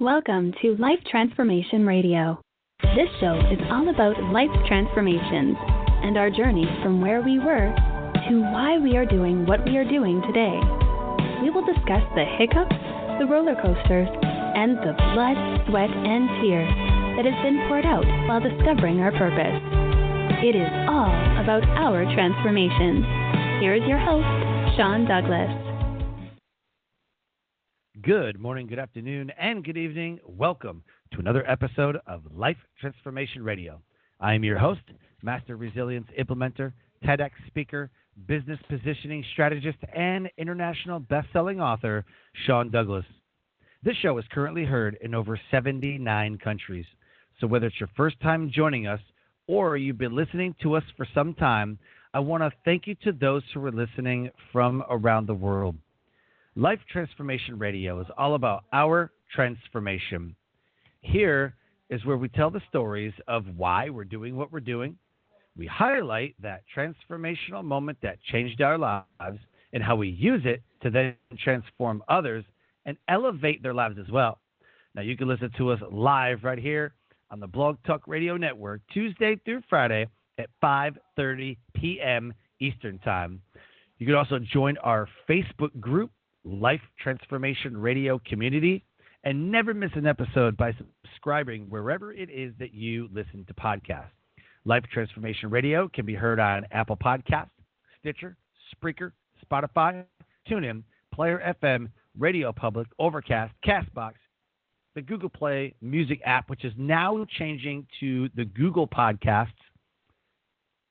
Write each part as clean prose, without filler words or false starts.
Welcome to Life Transformation Radio. This show is all about life transformations and our journey from where we were to why we are doing what we are doing today. We will discuss the hiccups, the roller coasters, and the blood, sweat, and tears that has been poured out while discovering our purpose. It is all about our transformations. Here is your host, Sean Douglas. Good morning, good afternoon, and good evening. Welcome to another episode of Life Transformation Radio. I am your host, Master Resilience Implementer, TEDx speaker, business positioning strategist, and international best-selling author, Sean Douglas. This show is currently heard in over 79 countries. So whether it's your first time joining us or you've been listening to us for some time, I want to thank you to those who are listening from around the world. Life Transformation Radio is all about our transformation. Here is where we tell the stories of why we're doing what we're doing. We highlight that transformational moment that changed our lives and how we use it to then transform others and elevate their lives as well. Now, you can listen to us live right here on the Blog Talk Radio Network, Tuesday through Friday at 5:30 p.m. Eastern Time. You can also join our Facebook group, Life Transformation Radio Community, and never miss an episode by subscribing wherever it is that you listen to podcasts. Life Transformation Radio can be heard on Apple Podcasts, Stitcher, Spreaker, Spotify, TuneIn, Player FM, Radio Public, Overcast, Castbox, the Google Play Music app, which is now changing to the Google Podcasts,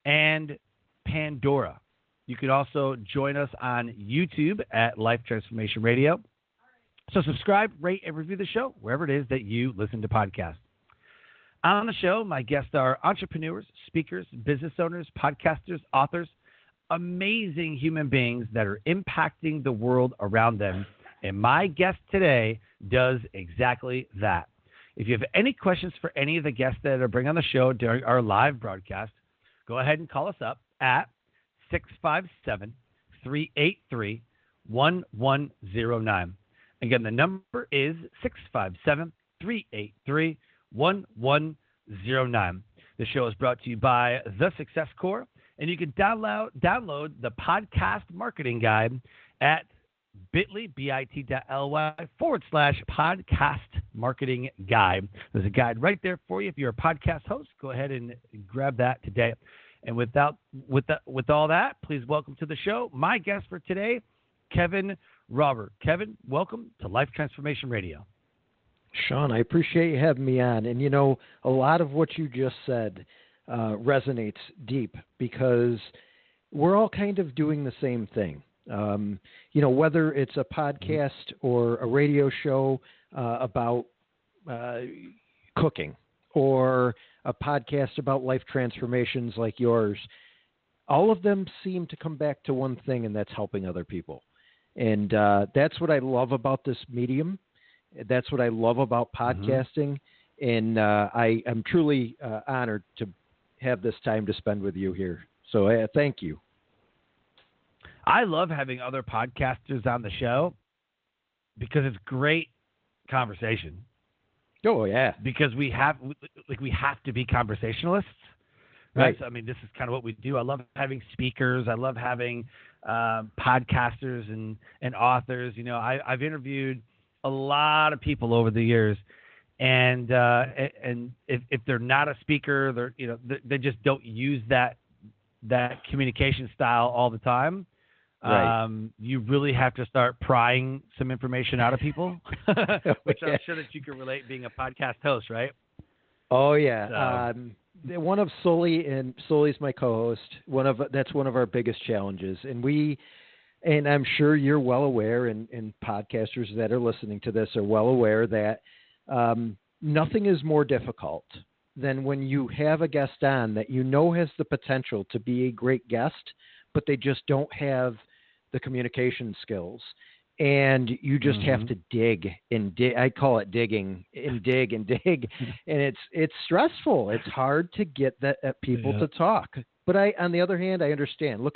and Pandora. You can also join us on YouTube at Life Transformation Radio. So subscribe, rate, and review the show wherever it is that you listen to podcasts. On the show, my guests are entrepreneurs, speakers, business owners, podcasters, authors, amazing human beings that are impacting the world around them. And my guest today does exactly that. If you have any questions for any of the guests that are bringing on the show during our live broadcast, go ahead and call us up at 657-383-1109. Again, the number is 657-383-1109. The show is brought to you by The Success Corps, and you can download the podcast marketing guide at bit.ly/podcast marketing guide. There's a guide right there for you. If you're a podcast host, go ahead and grab that today. And with all that, please welcome to the show my guest for today, Kevin Rauber. Kevin, welcome to Life Transformation Radio. Sean, I appreciate you having me on. And, you know, a lot of what you just said resonates deep because we're all kind of doing the same thing. You know, whether it's a podcast or a radio show about cooking or a podcast about life transformations like yours, all of them seem to come back to one thing, and that's helping other people. And that's what I love about this medium. That's what I love about podcasting. And I'm truly honored to have this time to spend with you here. So thank you. I love having other podcasters on the show because it's great conversation. Oh yeah, because we have to be conversationalists, right? So, I mean, this is kind of what we do. I love having speakers. I love having podcasters and authors. You know, I've interviewed a lot of people over the years, and if they're not a speaker, they just don't use that communication style all the time. Right. You really have to start prying some information out of people, which I'm sure that you can relate being a podcast host, right? Oh yeah. So. One of Sully's my co-host. That's one of our biggest challenges, and I'm sure you're well aware, and podcasters that are listening to this are well aware that nothing is more difficult than when you have a guest on that you know has the potential to be a great guest, but they just don't have the communication skills. And you just have to dig and dig. I call it digging and dig and dig. And it's stressful. It's hard to get people to talk. But on the other hand, I understand.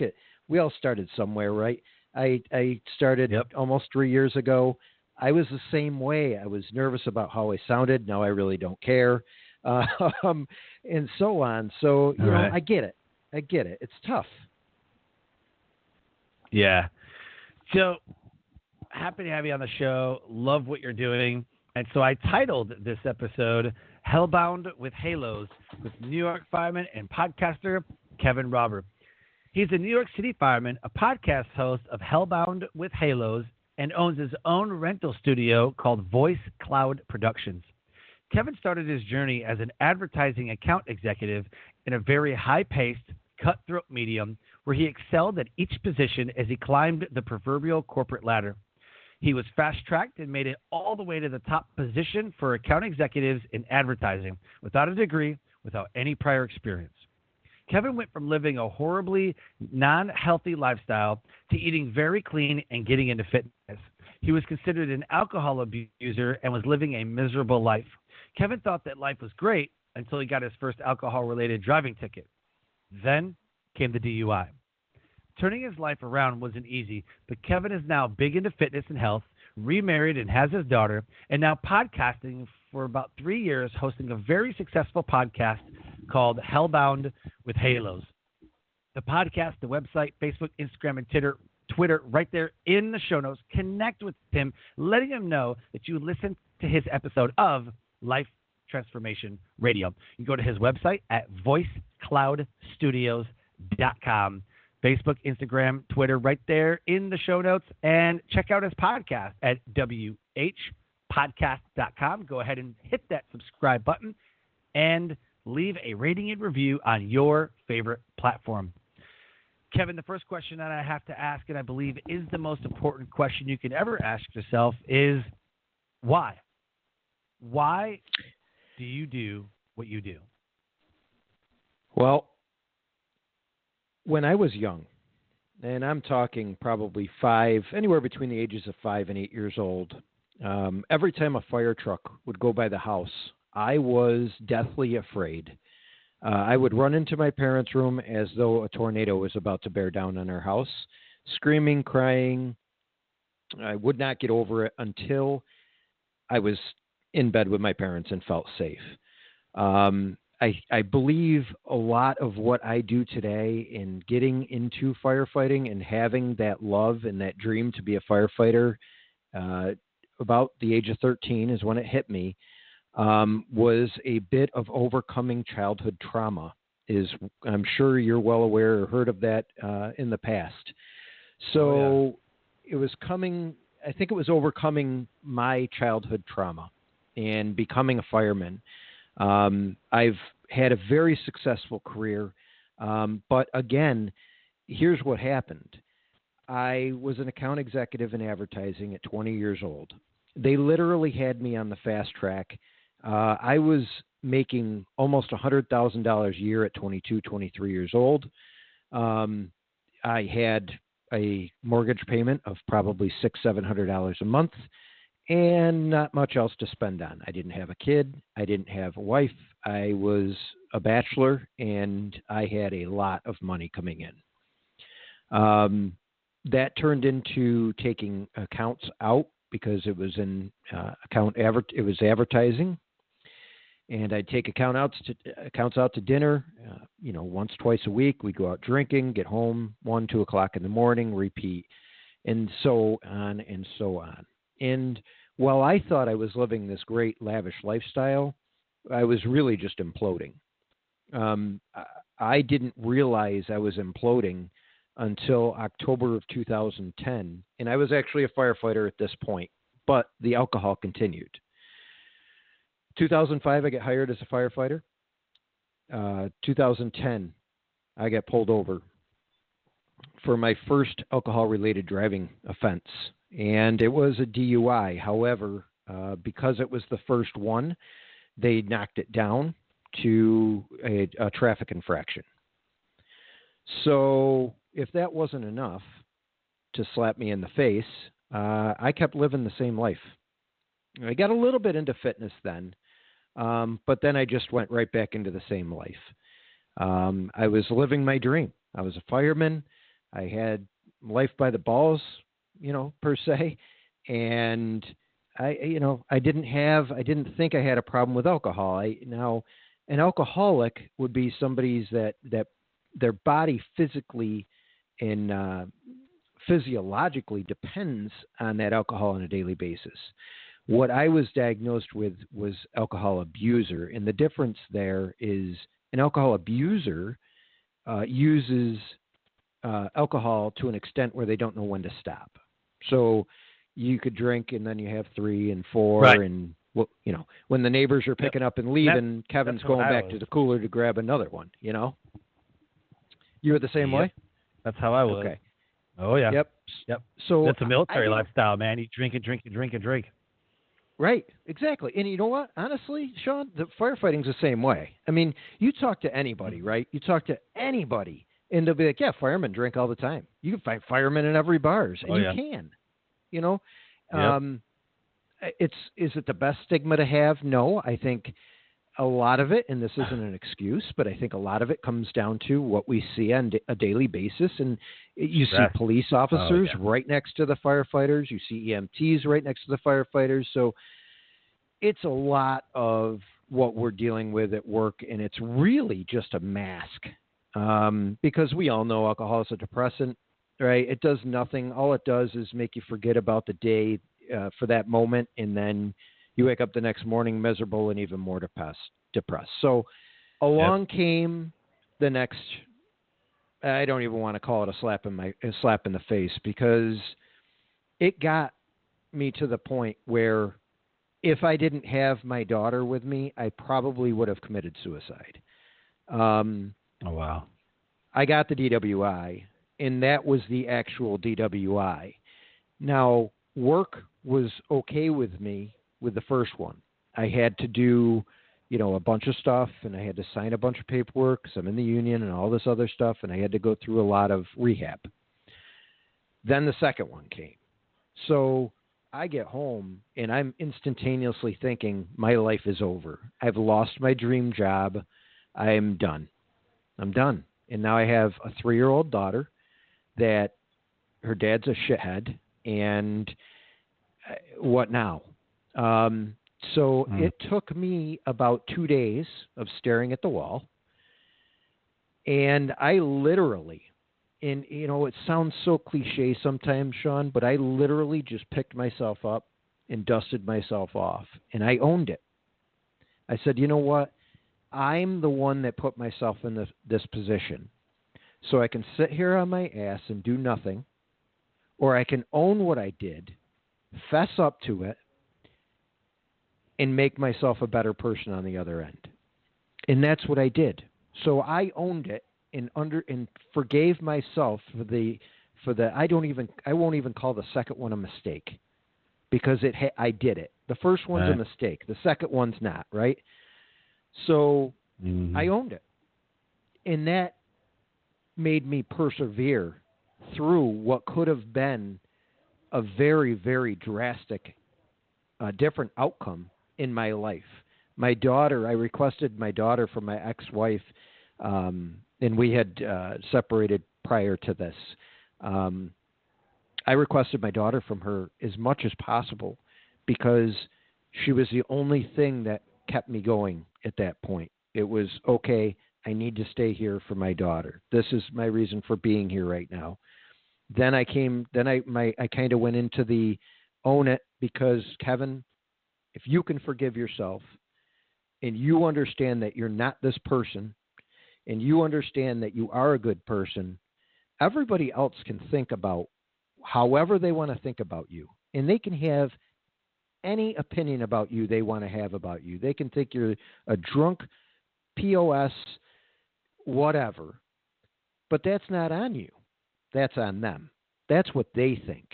We all started somewhere, right? I started almost 3 years ago. I was the same way. I was nervous about how I sounded. Now I really don't care, and so on. So, you know, I get it. It's tough. Yeah. So happy to have you on the show. Love what you're doing. And so I titled this episode Hellbound with Halos with New York fireman and podcaster Kevin Rauber. He's a New York City fireman, a podcast host of Hellbound with Halos, and owns his own rental studio called VoiceCloud Productions. Kevin started his journey as an advertising account executive in a very high-paced, cutthroat medium where he excelled at each position as he climbed the proverbial corporate ladder. He was fast-tracked and made it all the way to the top position for account executives in advertising without a degree, without any prior experience. Kevin went from living a horribly non-healthy lifestyle to eating very clean and getting into fitness. He was considered an alcohol abuser and was living a miserable life. Kevin thought that life was great until he got his first alcohol-related driving ticket. Then came the DUI. Turning his life around wasn't easy, but Kevin is now big into fitness and health, remarried and has his daughter, and now podcasting for about 3 years, hosting a very successful podcast called Hellbound with Halos. The podcast, the website, Facebook, Instagram, and Twitter, right there in the show notes. Connect with him, letting him know that you listened to his episode of Life Transformation Radio. You go to his website at voicecloudstudios.com. Facebook, Instagram, Twitter, right there in the show notes. And check out his podcast at whpodcast.com. Go ahead and hit that subscribe button and leave a rating and review on your favorite platform. Kevin, the first question that I have to ask, and I believe is the most important question you can ever ask yourself, is why? Why do you do what you do? Well, when I was young, and I'm talking probably anywhere between the ages of 5 and 8 years old, every time a fire truck would go by the house, I was deathly afraid. I would run into my parents' room as though a tornado was about to bear down on our house, screaming, crying. I would not get over it until I was in bed with my parents and felt safe. I believe a lot of what I do today in getting into firefighting and having that love and that dream to be a firefighter about the age of 13 is when it hit me, was a bit of overcoming childhood trauma. I'm sure you're well aware or heard of that in the past. So It was I think it was overcoming my childhood trauma and becoming a fireman. I've had a very successful career, but again, here's what happened. I was an account executive in advertising at 20 years old. They literally had me on the fast track. I was making almost $100,000 a year at 22, 23 years old. I had a mortgage payment of probably $600-700 a month, and not much else to spend on. I didn't have a kid. I didn't have a wife. I was a bachelor, and I had a lot of money coming in. That turned into taking accounts out because it was it was advertising, and I'd take accounts out to dinner. Once, twice a week. We'd go out drinking, get home 1, 2 o'clock in the morning, repeat, and so on and so on. And while I thought I was living this great, lavish lifestyle, I was really just imploding. I didn't realize I was imploding until October of 2010, and I was actually a firefighter at this point, but the alcohol continued. 2005, I got hired as a firefighter. 2010, I got pulled over for my first alcohol-related driving offense, and it was a DUI. However, because it was the first one, they knocked it down to a traffic infraction. So if that wasn't enough to slap me in the face, I kept living the same life. I got a little bit into fitness then, but then I just went right back into the same life. I was living my dream. I was a fireman. I had life by the balls, per se. And I didn't think I had a problem with alcohol. Now, an alcoholic would be somebody's that their body physically and physiologically depends on that alcohol on a daily basis. What I was diagnosed with was alcohol abuser, and the difference there is an alcohol abuser uses alcohol to an extent where they don't know when to stop. So you could drink and then you have 3 and 4 right. and when the neighbors are picking up and leaving, Kevin's going back to the cooler to grab another one. You were the same way? That's how I was. Okay. Oh yeah. Yep. So that's a military lifestyle, man. You drink and drink and drink and drink. Right, exactly. And you know what? Honestly, Sean, the firefighting's the same way. I mean, you talk to anybody, right? You talk to anybody, and they'll be like, yeah, firemen drink all the time. You can find firemen in every bars, and you can. Is it the best stigma to have? No, I think a lot of it, and this isn't an excuse, but I think a lot of it comes down to what we see on a daily basis. And you see police officers right next to the firefighters. You see EMTs right next to the firefighters. So it's a lot of what we're dealing with at work, and it's really just a mask because we all know alcohol is a depressant, right? It does nothing. All it does is make you forget about the day for that moment, and then you wake up the next morning miserable and even more depressed. So along came the next, I don't even want to call it a slap in the face, because it got me to the point where if I didn't have my daughter with me, I probably would have committed suicide. Oh, wow. I got the DWI, and that was the actual DWI. Now, work was okay with me with the first one. I had to do, a bunch of stuff, and I had to sign a bunch of paperwork because I'm in the union and all this other stuff, and I had to go through a lot of rehab. Then the second one came. So I get home, and I'm instantaneously thinking, my life is over. I've lost my dream job. I'm done. And now I have a 3-year-old daughter that her dad's a shithead, and what now? So it took me about 2 days of staring at the wall, and I literally, and it sounds so cliche sometimes, Sean, but I literally just picked myself up and dusted myself off, and I owned it. I said, you know what? I'm the one that put myself in this position, so I can sit here on my ass and do nothing, or I can own what I did, fess up to it, and make myself a better person on the other end. And that's what I did. So I owned it and forgave myself for the I won't even call the second one a mistake, because I did it. The first one's a mistake. The second one's not, right? So I owned it. And that made me persevere through what could have been a very, very drastic, different outcome in my life. My daughter, I requested my daughter from my ex-wife, and we had separated prior to this. I requested my daughter from her as much as possible because she was the only thing that kept me going at that point. It was, okay, I need to stay here for my daughter. This is my reason for being here right now. Then I kind of went into the own it, because Kevin, if you can forgive yourself and you understand that you're not this person and you understand that you are a good person, everybody else can think about however they want to think about you. And they can have any opinion about you they want to have about you. They can think you're a drunk, POS, whatever. But that's not on you. That's on them. That's what they think.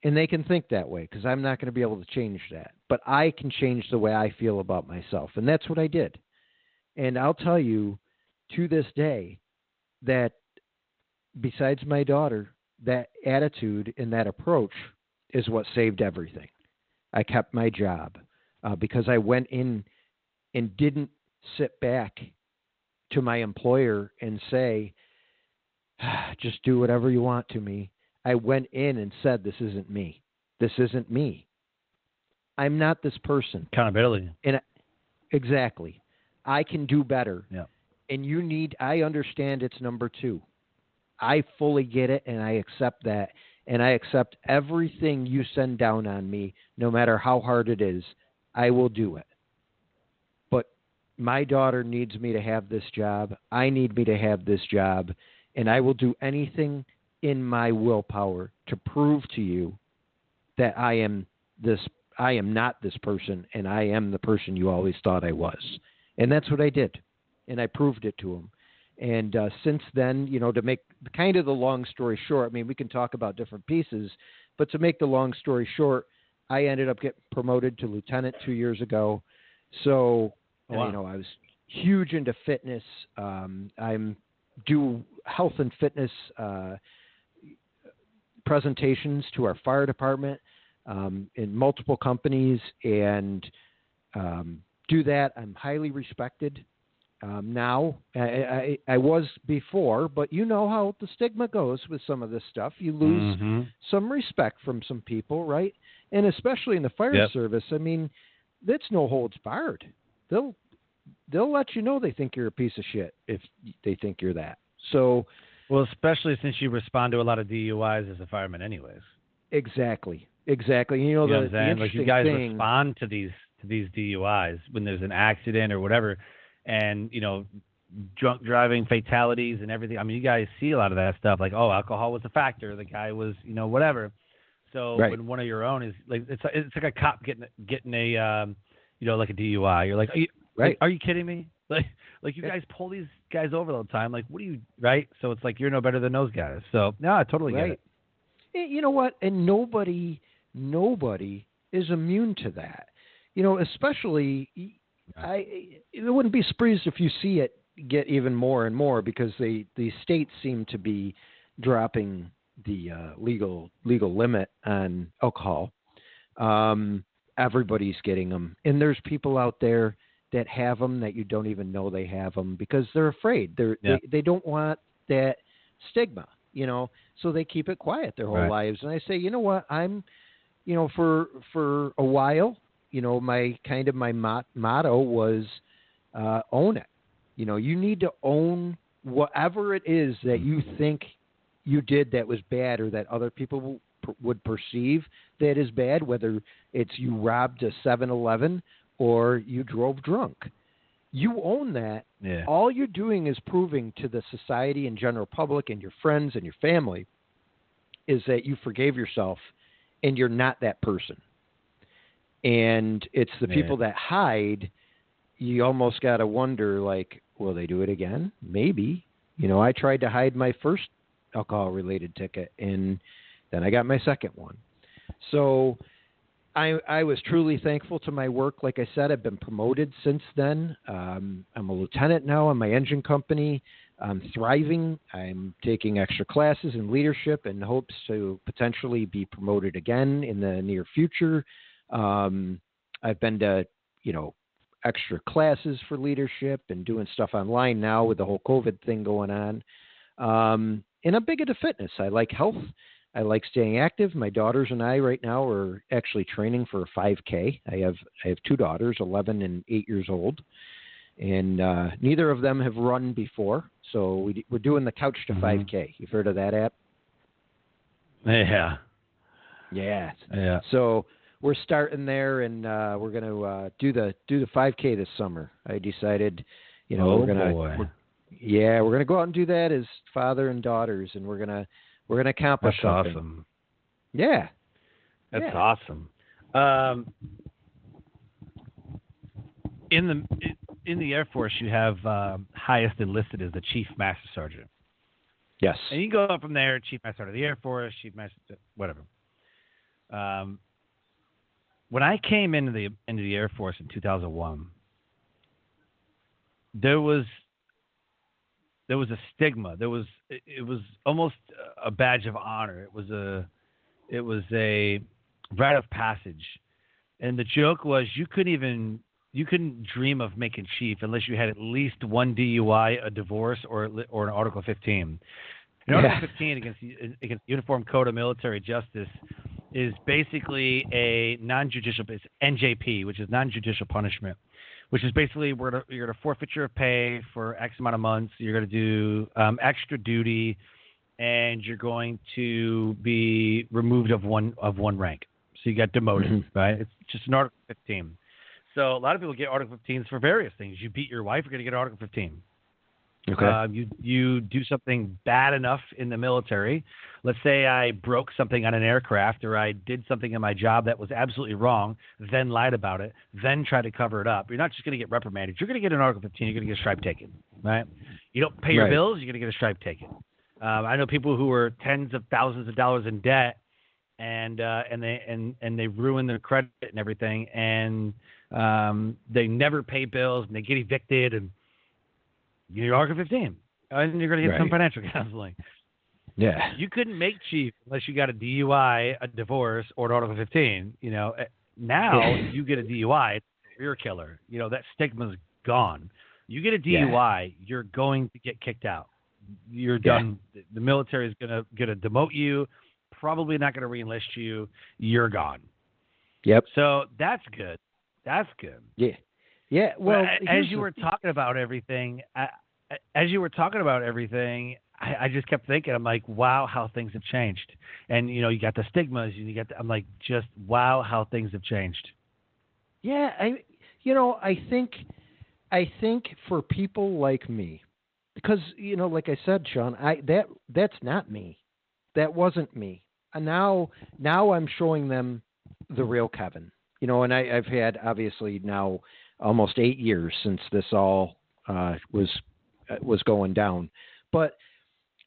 And they can think that way, because I'm not going to be able to change that. But I can change the way I feel about myself. And that's what I did. And I'll tell you to this day that besides my daughter, that attitude and that approach is what saved everything. I kept my job because I went in and didn't sit back to my employer and say, just do whatever you want to me. I went in and said, this isn't me. This isn't me. I'm not this person. Accountability. And exactly. I can do better. Yeah. And I understand it's number 2. I fully get it, and I accept that. And I accept everything you send down on me, no matter how hard it is. I will do it. But my daughter needs me to have this job. I need me to have this job. And I will do anything in my willpower to prove to you that I am not this person, and I am the person you always thought I was. And that's what I did. And I proved it to him. And since then, to make kind of the long story short, I mean, we can talk about different pieces, but to make the long story short, I ended up getting promoted to lieutenant 2 years ago. So, wow. I was huge into fitness. Do health and fitness presentations to our fire department in multiple companies, and do that. I'm highly respected. Now, I was before, but you know how the stigma goes with some of this stuff. You lose some respect from some people, right? And especially in the fire service. I mean, that's no holds barred. They'll let you know they think you're a piece of shit if they think you're that. So, well, especially since you respond to a lot of DUIs as a fireman, anyways. Exactly. You know what I'm saying? Like you guys respond to these DUIs when there's an accident or whatever. And, drunk driving fatalities and everything. I mean, you guys see a lot of that stuff, like, oh, alcohol was a factor. The guy was, whatever. So when one of your own is like, it's like a cop getting a, like a DUI. You're like, are you kidding me? Like you guys pull these guys over all the time. Like, what do you, right? So it's like, you're no better than those guys. So no, I totally get it. You know what? And nobody is immune to that. Especially, I wouldn't be surprised if you see it get even more and more, because the states seem to be dropping the legal limit on alcohol. Everybody's getting them, and there's people out there that have them that you don't even know they have them because they're afraid. They don't want that stigma, so they keep it quiet their whole lives. And I say, you know what? I'm, for a while, my motto was own it. You need to own whatever it is that you think you did that was bad, or that other people would perceive that is bad, whether it's you robbed a 7-Eleven or you drove drunk. You own that. Yeah. All you're doing is proving to the society and general public and your friends and your family is that you forgave yourself and you're not that person. And it's the people that hide. You almost got to wonder, like, will they do it again? Maybe. I tried to hide my first alcohol-related ticket, and then I got my second one. So I was truly thankful to my work. Like I said, I've been promoted since then. I'm a lieutenant now in my engine company. I'm thriving. I'm taking extra classes in leadership in hopes to potentially be promoted again in the near future. I've been to, extra classes for leadership and doing stuff online now with the whole COVID thing going on. And I'm big into fitness. I like health. I like staying active. My daughters and I right now are actually training for a 5K. I have 2 daughters, 11 and 8 years old, and neither of them have run before. So we're doing the Couch to 5K. You've heard of that app? Yeah. Yeah. So we're starting there, and we're going to do the 5K this summer. I decided, we're going to go out and do that as father and daughters, and we're going to accomplish something. That's awesome. Yeah. That's awesome. In the Air Force, you have highest enlisted as the Chief Master Sergeant. Yes. And you go up from there, Chief Master Sergeant of the Air Force, Chief Master, whatever. When I came into the Air Force in 2001, there was a stigma. It was almost a badge of honor. It was a rite of passage, and the joke was you couldn't dream of making chief unless you had at least one DUI, a divorce, or an Article 15. In Article 15 against Uniform Code of Military Justice, is basically a non-judicial, it's NJP, which is non-judicial punishment, which is basically you're going to forfeit your pay for X amount of months. You're going to do extra duty, and you're going to be removed of one rank. So you get demoted, right? It's just an Article 15. So a lot of people get Article 15s for various things. You beat your wife, you're going to get Article 15. Okay. You do something bad enough in the military. Let's say I broke something on an aircraft, or I did something in my job that was absolutely wrong, then lied about it, then tried to cover it up. You're not just going to get reprimanded. You're going to get an Article 15. You're going to get a stripe taken, right? You don't pay your bills, you're going to get a stripe taken. I know people who are tens of thousands of dollars in debt, and they ruin their credit and everything, and they never pay bills, and they get evicted, and you need Article 15, and you're going to get some financial counseling. Yeah. You couldn't make chief unless you got a DUI, a divorce, or an Article 15. You know, now you get a DUI, it's a career killer. You know, that stigma's gone. You get a DUI, you're going to get kicked out. You're done. The military is going to demote you, probably not going to re-enlist you. You're gone. Yep. So that's good. That's good. Yeah. Yeah. Well, as you were talking about everything, I just kept thinking, I'm like, wow, how things have changed. And, you know, you got the stigmas, I'm like, just wow, how things have changed. Yeah. I think for people like me, because, you know, like I said, Sean, that's not me. That wasn't me. And now I'm showing them the real Kevin, you know, and I've had obviously now almost 8 years since this all was going down, but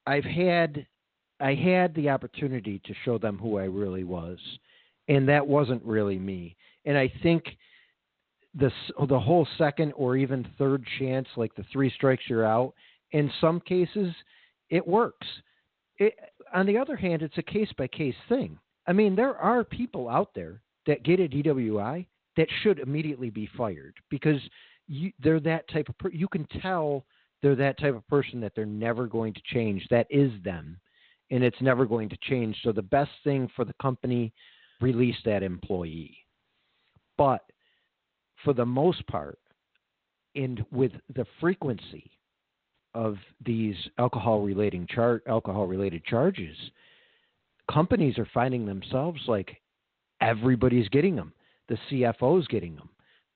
I had the opportunity to show them who I really was, and that wasn't really me. And I think the whole second or even third chance, like the 3 strikes you're out, in some cases it works. On the other hand, it's a case-by-case thing. I mean, there are people out there that get a DWI that should immediately be fired because they're that type of you can tell they're that type of person that they're never going to change. That is them, and it's never going to change. So the best thing for the company, release that employee. But for the most part, and with the frequency of these alcohol-related charges, companies are finding themselves like everybody's getting them. The CFO's getting them.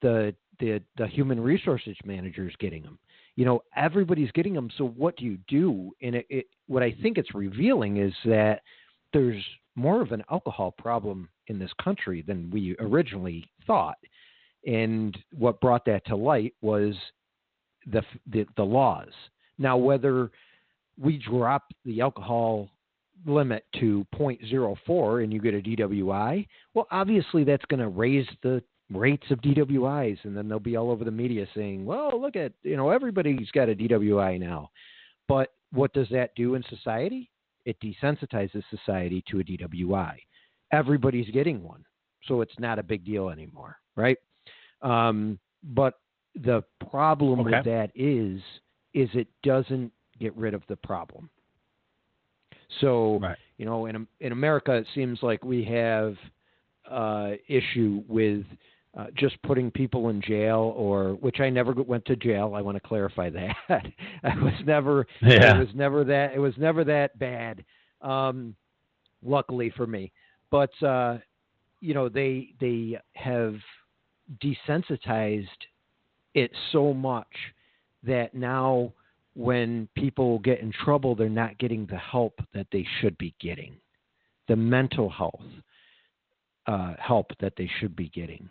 The human resources manager's getting them. You know, everybody's getting them. So what do? And what I think it's revealing is that there's more of an alcohol problem in this country than we originally thought. And what brought that to light was the laws. Now, whether we drop the alcohol limit to 0.04 and you get a DWI, well, obviously that's going to raise the rates of DWIs, and then they'll be all over the media saying, well, look at, you know, everybody's got a DWI now. But what does that do in society? It desensitizes society to a DWI. Everybody's getting one, so it's not a big deal anymore, right? But the problem with that is it doesn't get rid of the problem. So, you know, in America, it seems like we have issue with just putting people in jail, which I never went to jail. I want to clarify that. It was never that bad. Luckily for me, but you know, they have desensitized it so much that now when people get in trouble, they're not getting the help that they should be getting, the mental health help that they should be getting.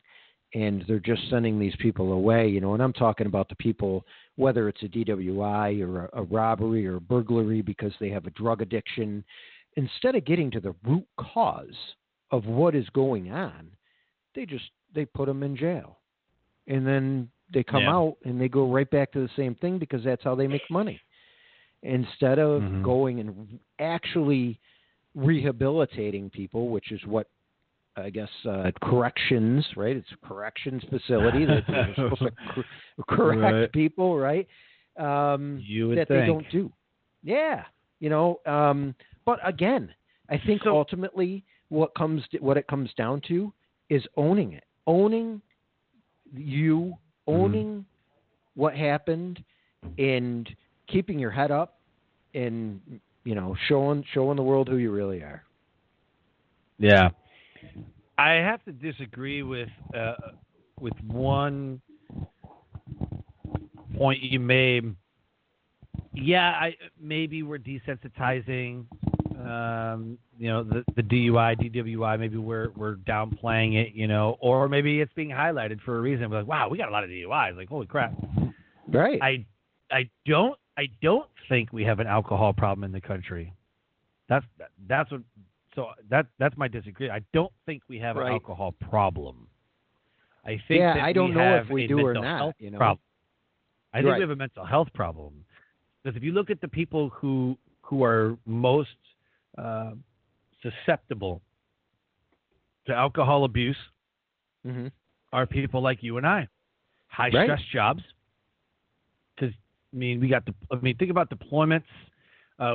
And they're just sending these people away, you know, and I'm talking about the people, whether it's a DWI or a robbery or a burglary because they have a drug addiction, instead of getting to the root cause of what is going on, they put them in jail. And then they come out and they go right back to the same thing because that's how they make money. Instead of going and actually rehabilitating people, which is what I guess corrections, right? It's a corrections facility that they're supposed to correct people, right? You would that think. They don't do. Yeah, you know. But again, I think ultimately what it comes down to is owning it, owning what happened, and keeping your head up, and showing the world who you really are. Yeah, I have to disagree with one point you made. Yeah, maybe we're desensitizing, the DUI, DWI. Maybe we're downplaying it, or maybe it's being highlighted for a reason. We're like, wow, we got a lot of DUIs. Like, holy crap! Right. I don't think we have an alcohol problem in the country. That's my disagreement. I don't think we have an alcohol problem. I think that I don't know if we do or not. Problem. I think we have a mental health problem. Because if you look at the people who are most susceptible to alcohol abuse, are people like you and I, high stress jobs. Because think about deployments.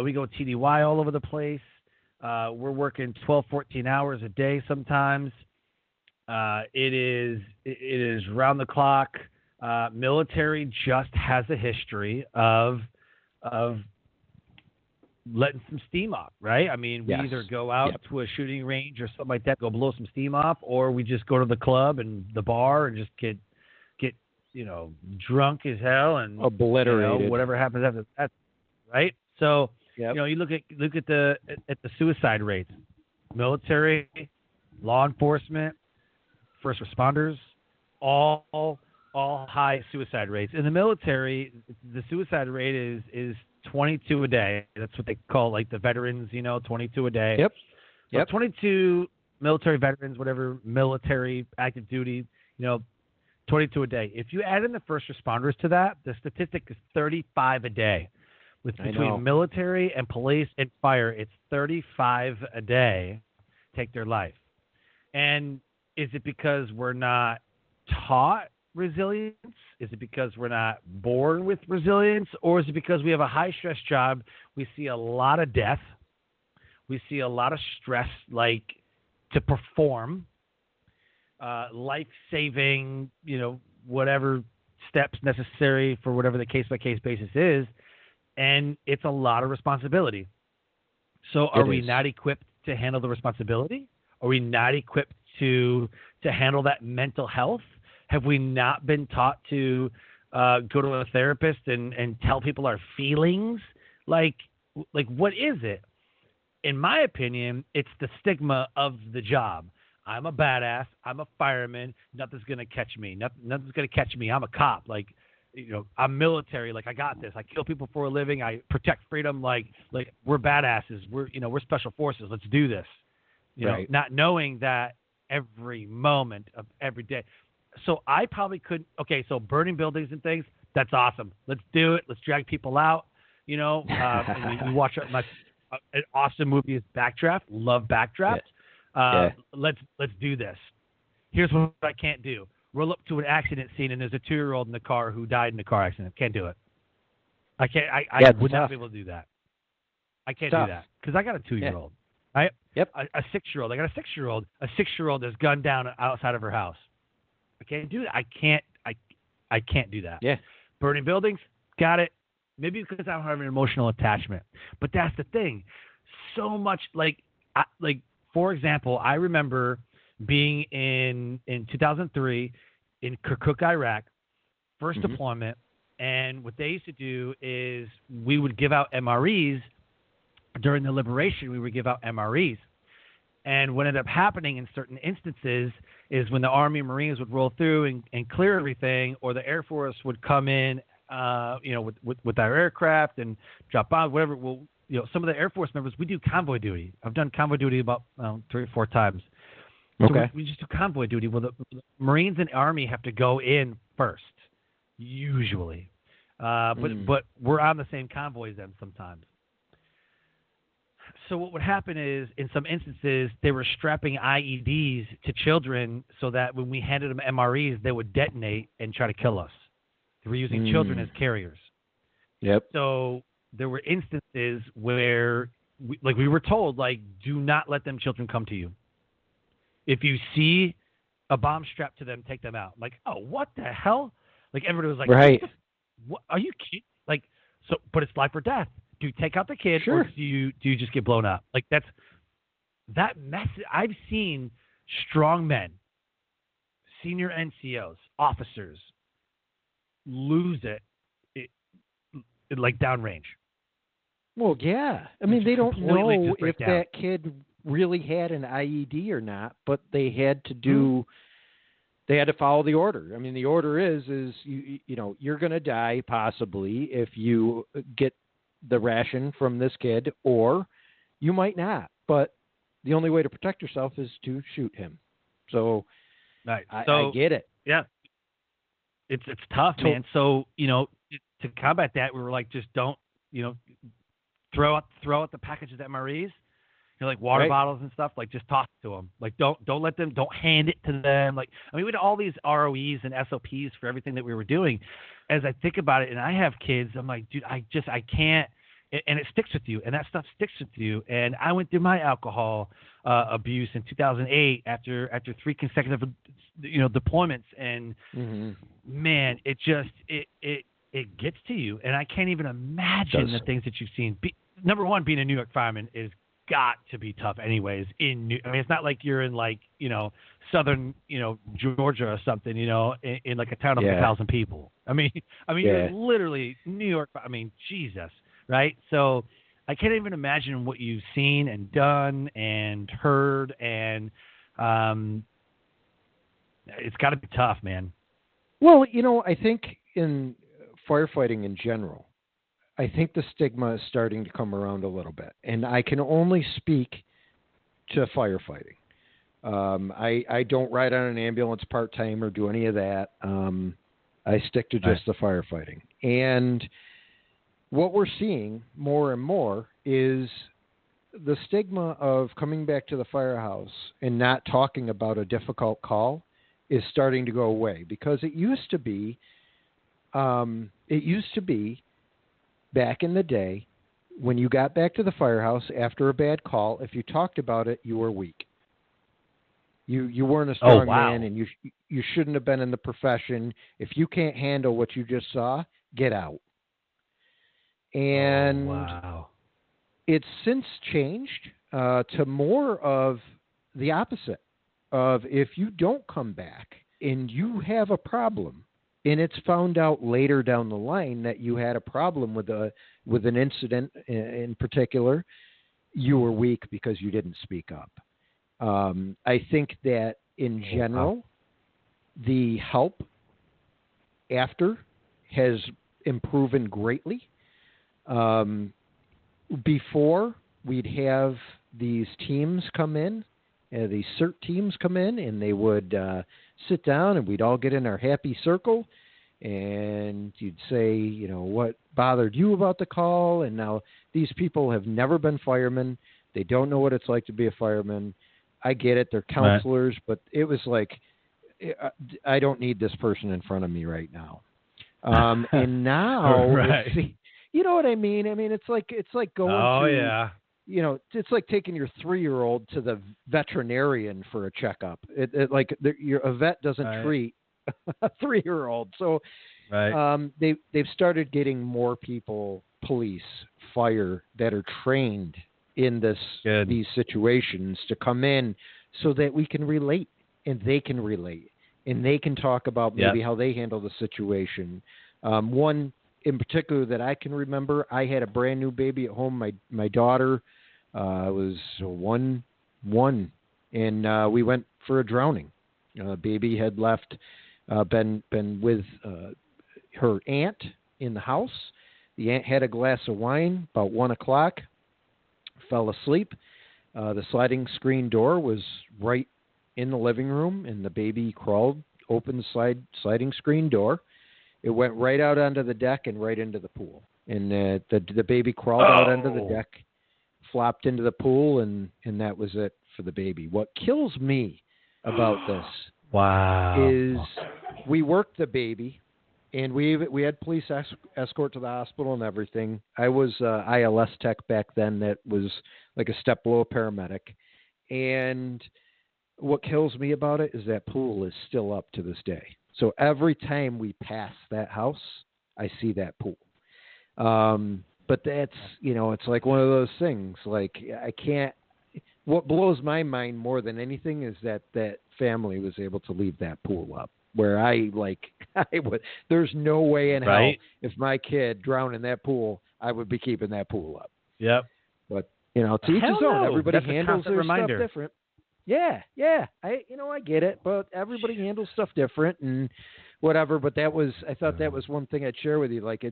We go TDY all over the place. We're working 12, 14 hours a day sometimes. It is round the clock. Military just has a history of letting some steam off, right? I mean, we either go out to a shooting range or something like that, go blow some steam off, or we just go to the club and the bar and just get drunk as hell and obliterated. Whatever happens after that, right? So you look at the suicide rates, military, law enforcement, first responders, all high suicide rates. In the military, the suicide rate is 22 a day. That's what they call like the veterans, 22 a day. Yep. So 22 military veterans, whatever, military, active duty, 22 a day. If you add in the first responders to that, the statistic is 35 a day. Between military and police and fire, it's 35 a day take their life. And is it because we're not taught resilience? Is it because we're not born with resilience? Or is it because we have a high-stress job? We see a lot of death. We see a lot of stress, like to perform, life-saving, whatever steps necessary for whatever the case-by-case basis is. And it's a lot of responsibility. So are we not equipped to handle the responsibility? Are we not equipped to handle that mental health? Have we not been taught to go to a therapist and tell people our feelings? Like what is it? In my opinion, it's the stigma of the job. I'm a badass. I'm a fireman. Nothing's going to catch me. Nothing's going to catch me. I'm a cop. I'm military. I got this. I kill people for a living. I protect freedom. We're badasses. We're special forces. Let's do this. Not knowing that every moment of every day. So I probably couldn't. Okay, so burning buildings and things, that's awesome. Let's do it. Let's drag people out. And you watch an awesome movie is Backdraft. Love Backdraft. Let's do this. Here's what I can't do. Roll up to an accident scene and there's a 2-year-old in the car who died in a car accident. Can't do it. I can't. I would not be able to do that. I can't do that because I got a 2-year-old. Right? Yep. A 6-year-old. I got a 6-year-old. A 6-year-old is gunned down outside of her house. I can't do that. I can't do that. Yeah. Burning buildings, got it. Maybe because I don't have an emotional attachment. But that's the thing. So much for example, I remember being in 2003 in Kirkuk, Iraq, first deployment, and what they used to do is we would give out MREs during the liberation. We would give out MREs. And what ended up happening in certain instances is when the Army and Marines would roll through and clear everything, or the Air Force would come in, with our aircraft and drop bombs, whatever. Well, some of the Air Force members, we do convoy duty. I've done convoy duty about 3 or 4 times. So we just do convoy duty. Well, the Marines and Army have to go in first, usually. But we're on the same convoys then sometimes. So what would happen is, in some instances, they were strapping IEDs to children so that when we handed them MREs, they would detonate and try to kill us. They were using children as carriers. Yep. So there were instances where we were told, do not let them children come to you. if you see a bomb strapped to them, take them out. Like, oh, what the hell? Like, everybody was like, right. What are you kidding? Like, so, but it's life or death. Do you take out the kid, Sure. or do you just get blown up? Like, that message. I've seen strong men, senior NCOs, officers, lose it like downrange. Well, yeah. I mean, they don't know if down. that kid really had an IED or not, but they had to do. They had to follow the order. I mean, the order is you know, you're going to die possibly if you get the ration from this kid, or you might not. But the only way to protect yourself is to shoot him. So, right. I get it. Yeah, it's tough, man. So, you know, to combat that, we were like, just don't, you know, throw out the package of MREs. You know, like water bottles and stuff, like just toss it to them. Like don't let them, don't hand it to them. Like, I mean, we had all these ROEs and SOPs for everything that we were doing. As I think about it, and I have kids, I'm like, dude, I can't, and it sticks with you, and that stuff sticks with you. And I went through my alcohol abuse in 2008 after 3 consecutive, you know, deployments, and man, it just it gets to you, and I can't even imagine the things that you've seen. Number one, being a New York fireman is got to be tough anyways. I mean, it's not like you're in, like, you know, southern, you know, Georgia or something, you know, in like a town of 1,000 people. I mean, you're literally New York. I mean, Jesus, right? So I can't even imagine what you've seen and done and heard, and it's got to be tough, man. Well, you know, I think in firefighting in general, I think the stigma is starting to come around a little bit, and I can only speak to firefighting. I don't ride on an ambulance part-time or do any of that. I stick to just the firefighting. And what we're seeing more and more is the stigma of coming back to the firehouse and not talking about a difficult call is starting to go away, because it used to be back in the day, when you got back to the firehouse after a bad call, if you talked about it, you were weak. You weren't a strong man, and you shouldn't have been in the profession. If you can't handle what you just saw, get out. And it's since changed to more of the opposite of, if you don't come back and you have a problem, and it's found out later down the line that you had a problem with an incident in particular, you were weak because you didn't speak up. I think that in general, the help after has improved greatly. Before, we'd have these teams come in, these CERT teams come in, and they would sit down, and we'd all get in our happy circle, and you'd say, you know, what bothered you about the call? And now these people have never been firemen. They don't know what it's like to be a fireman. I get it. They're counselors, but it was like, I don't need this person in front of me right now. And now, you know what I mean? I mean, it's like going through, you know, it's like taking your 3-year-old to the veterinarian for a checkup. A vet doesn't treat a 3-year-old. So they've started getting more people, police, fire, that are trained in these situations to come in, so that we can relate, and they can relate, and they can talk about maybe how they handle the situation. One in particular that I can remember, I had a brand new baby at home. My daughter was one, and we went for a drowning. Baby had left, been with her aunt in the house. The aunt had a glass of wine about 1:00, fell asleep. The sliding screen door was right in the living room, and the baby crawled, opened the sliding screen door. It went right out onto the deck and right into the pool. And the baby crawled out onto the deck, flopped into the pool, and that was it for the baby. What kills me about this is we worked the baby, and we had police escort to the hospital and everything. I was ILS tech back then, that was like a step below a paramedic. And what kills me about it is that pool is still up to this day. So every time we pass that house, I see that pool. But that's, it's like one of those things. Like, I can't. What blows my mind more than anything is that family was able to leave that pool up. Where I would. There's no way in hell if my kid drowned in that pool, I would be keeping that pool up. Yep. But to each his own. Everybody handles their stuff different. Yeah. I get it, but everybody handles stuff different and whatever. But I thought that was one thing I'd share with you. Like,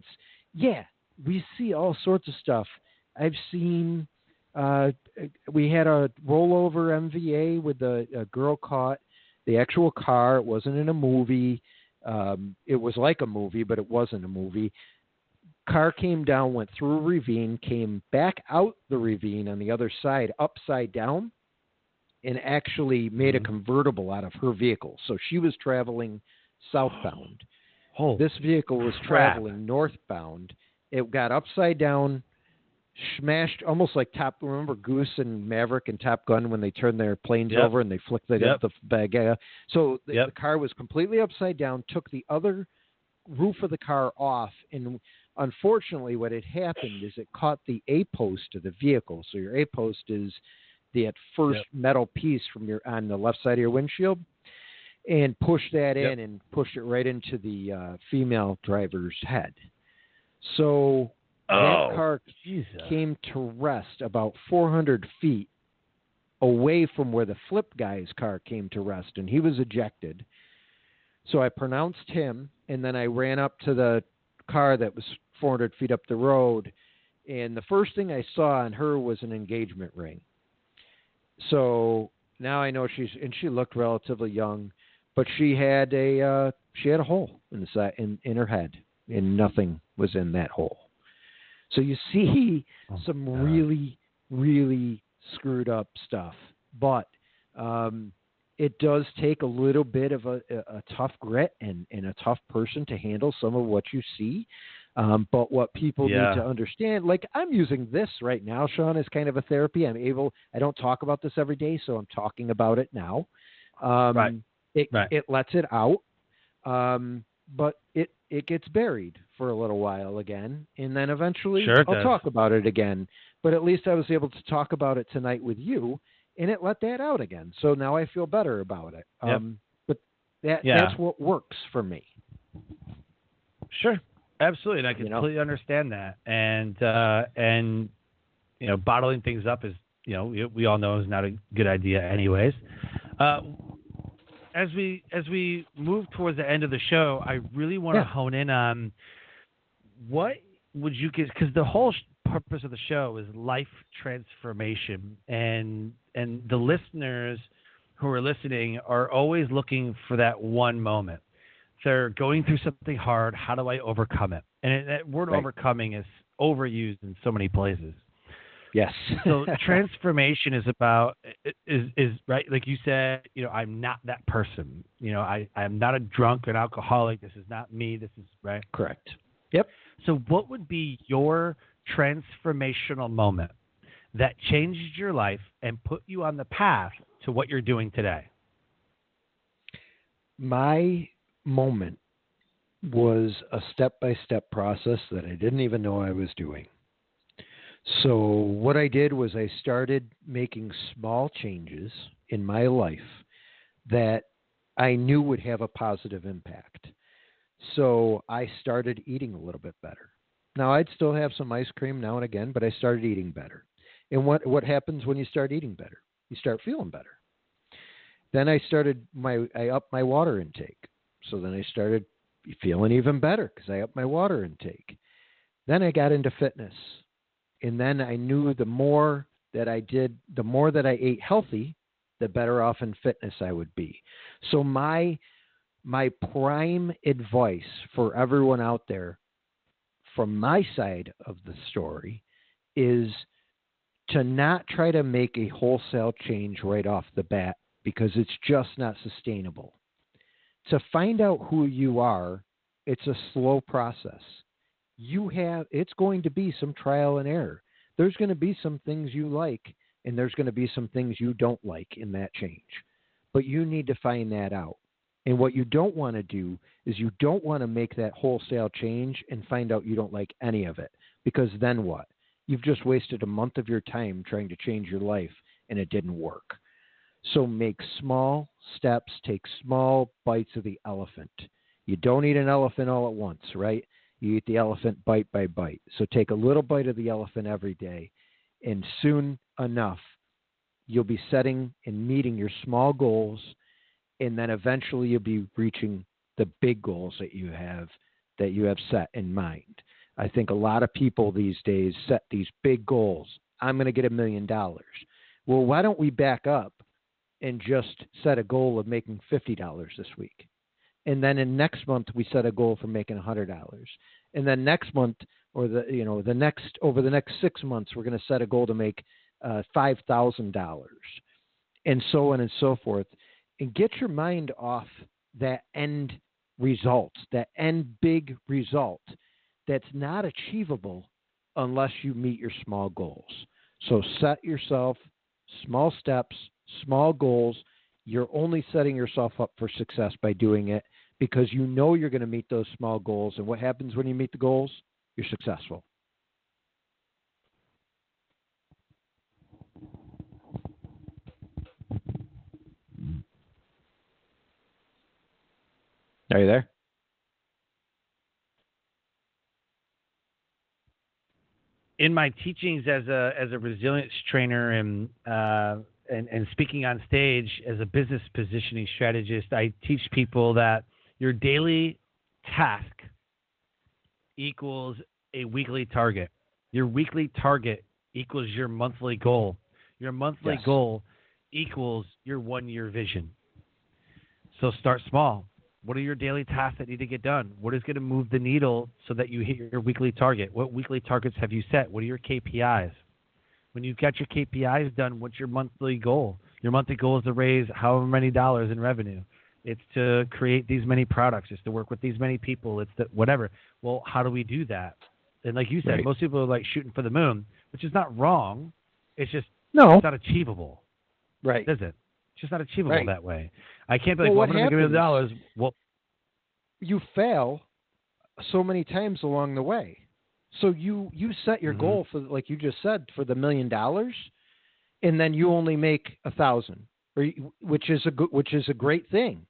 we see all sorts of stuff. I've seen. We had a rollover MVA with a girl caught the actual car. It wasn't in a movie. It was like a movie, but it wasn't a movie. Car came down, went through a ravine, came back out the ravine on the other side, upside down, and actually made a convertible out of her vehicle. So she was traveling southbound. This vehicle was traveling northbound. It got upside down, smashed, almost like remember Goose and Maverick and Top Gun when they turned their planes over and they flicked the bag. So the car was completely upside down, took the other roof of the car off, and unfortunately what had happened is it caught the A-post of the vehicle. So your A-post is the first metal piece on the left side of your windshield, and pushed that in and pushed it right into the female driver's head. So that car came to rest about 400 feet away from where the flip guy's car came to rest, and he was ejected. So I pronounced him, and then I ran up to the car that was 400 feet up the road, and the first thing I saw on her was an engagement ring. So now I know she looked relatively young, but she had a hole in the side in her head, and nothing was in that hole. So you see some really, really screwed up stuff, but it does take a little bit of a tough grit and a tough person to handle some of what you see. But what people need to understand, like I'm using this right now, Sean, as kind of a therapy. I don't talk about this every day, so I'm talking about it now. It lets it out, but it gets buried for a little while again, and then eventually I'll talk about it again. But at least I was able to talk about it tonight with you, and it let that out again. So now I feel better about it. But that's what works for me. Sure. Absolutely. And I completely understand that. And bottling things up is, we all know is not a good idea anyways. As we move towards the end of the show, I really want to hone in on what would you get, because the whole purpose of the show is life transformation, and the listeners who are listening are always looking for that one moment. They're going through something hard. How do I overcome it? And that word overcoming is overused in so many places. Yes. So transformation is about is right. Like you said, I'm not that person. I'm not a drunk, an alcoholic. This is not me. This is right. Correct. Yep. So what would be your transformational moment that changed your life and put you on the path to what you're doing today? My moment was a step-by-step process that I didn't even know I was doing. So what I did was I started making small changes in my life that I knew would have a positive impact. So I started eating a little bit better. Now, I'd still have some ice cream now and again, but I started eating better. And what happens when you start eating better? You start feeling better. Then I upped my water intake. So then I started feeling even better because I upped my water intake. Then I got into fitness. And then I knew the more that I ate healthy, the better off in fitness I would be. So my prime advice for everyone out there from my side of the story is to not try to make a wholesale change right off the bat, because it's just not sustainable. To find out who you are, it's a slow process. It's going to be some trial and error. There's going to be some things you like, and there's going to be some things you don't like in that change. but you need to find that out. And what you don't want to do is you don't want to make that wholesale change and find out you don't like any of it, because then what? You've just wasted a month of your time trying to change your life and it didn't work. So make small steps, take small bites of the elephant. You don't eat an elephant all at once, right? You eat the elephant bite by bite. So take a little bite of the elephant every day, and soon enough, you'll be setting and meeting your small goals, and then eventually you'll be reaching the big goals that you have set in mind. I think a lot of people these days set these big goals. I'm going to get $1 million. Well, why don't we back up and just set a goal of making $50 this week? And then in next month, we set a goal for making $100. And then next month, or over the next 6 months, we're going to set a goal to make $5,000, and so on and so forth. And get your mind off that end result, that end big result that's not achievable unless you meet your small goals. So set yourself small steps, small goals. You're only setting yourself up for success by doing it, because you know you're going to meet those small goals. And what happens when you meet the goals? You're successful. Are you there? In my teachings as a resilience trainer and speaking on stage as a business positioning strategist, I teach people that your daily task equals a weekly target. Your weekly target equals your monthly goal. Your monthly goal equals your 1-year vision. So start small. What are your daily tasks that need to get done? What is going to move the needle so that you hit your weekly target? What weekly targets have you set? What are your KPIs? When you've got your KPIs done, what's your monthly goal? Your monthly goal is to raise however many dollars in revenue. It's to create these many products. It's to work with these many people. It's to whatever. Well, how do we do that? And like you said, most people are like shooting for the moon, which is not wrong. It's just it's not achievable. Right. Is it? It's just not achievable that way. I can't be like, I'm going to make $1 million. Well, you fail so many times along the way. So you set your goal for, like you just said, for the $1 million, and then you only make 1,000, which is a great thing.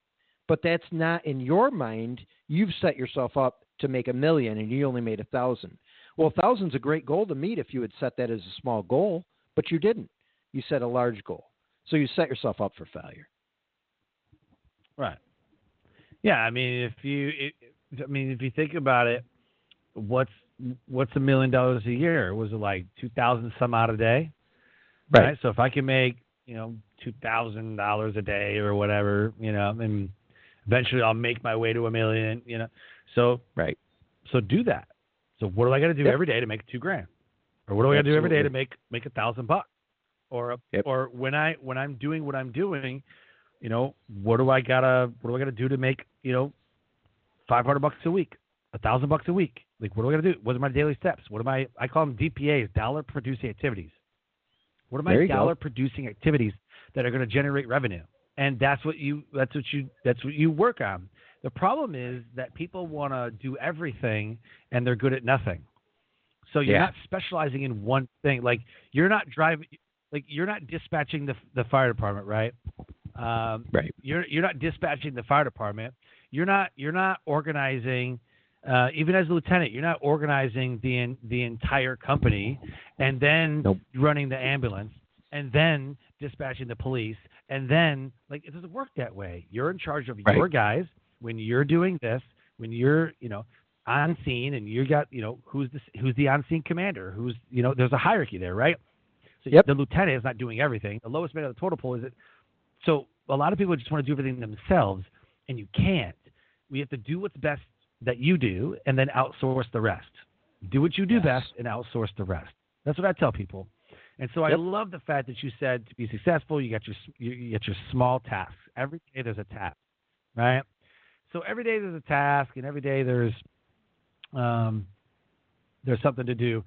But that's not in your mind. You've set yourself up to make $1 million, and you only made 1,000. Well, 1,000 is a great goal to meet if you had set that as a small goal, but you didn't. You set a large goal, so you set yourself up for failure. Right. Yeah. I mean, if you think about it, what's $1 million a year? Was it like 2,000 some odd a day? Right. So if I can make $2,000 a day or whatever, and eventually I'll make my way to $1 million. So So do that. So what do I got to do every day to make $2,000? Or what do I got to do every day to make $1,000? Or when I'm doing what I'm doing, what do I gotta do to make $500 a week, $1,000 a week? Like, what do I gotta do? What are my daily steps? I call them DPAs, dollar producing activities. What are my dollar producing activities that are going to generate revenue? And that's what you work on. The problem is that people want to do everything and they're good at nothing. So you're not specializing in one thing. Like you're not dispatching the fire department, right? Right. You're not dispatching the fire department. You're not organizing. Even as a lieutenant, you're not organizing the entire company, and then running the ambulance, and then dispatching the police, and then it doesn't work that way. You're in charge of your guys when you're doing this. When you're on scene, and you got who's the on scene commander? Who's there's a hierarchy there, right? So the lieutenant is not doing everything. The lowest man of the totem pole is it. So a lot of people just want to do everything themselves, and you can't. We have to do what's best that you do, and then outsource the rest. Do what you do best and outsource the rest. That's what I tell people. And so I love the fact that you said to be successful, you got your small tasks. Every day there's a task, right? So every day there's a task, and every day there's something to do.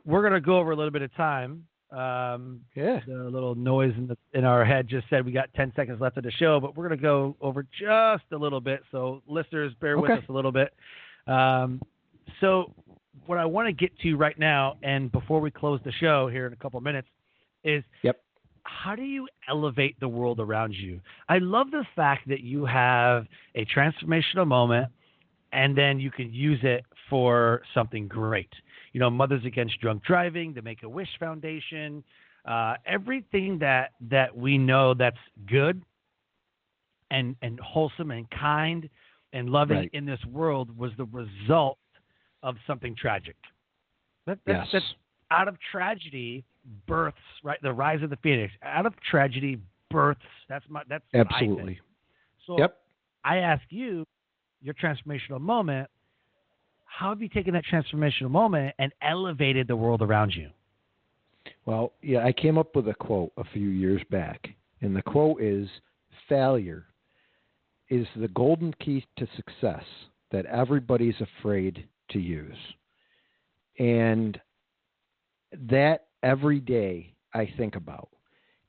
We're going to go over a little bit of time Yeah. The little noise in our head just said we got 10 seconds left of the show, but we're going to go over just a little bit. So listeners, bear with us a little bit. So what I want to get to right now, and before we close the show here in a couple minutes, is how do you elevate the world around you? I love the fact that you have a transformational moment and then you can use it for something great. You know, Mothers Against Drunk Driving, the Make-A-Wish Foundation, everything that we know that's good and wholesome and kind and loving in this world was the result of something tragic. That's out of tragedy births, right? The rise of the phoenix. Out of tragedy births. That's absolutely. So I ask you, your transformational moment, how have you taken that transformational moment and elevated the world around you? Well, I came up with a quote a few years back, and the quote is, failure is the golden key to success that everybody's afraid to use. And that every day I think about.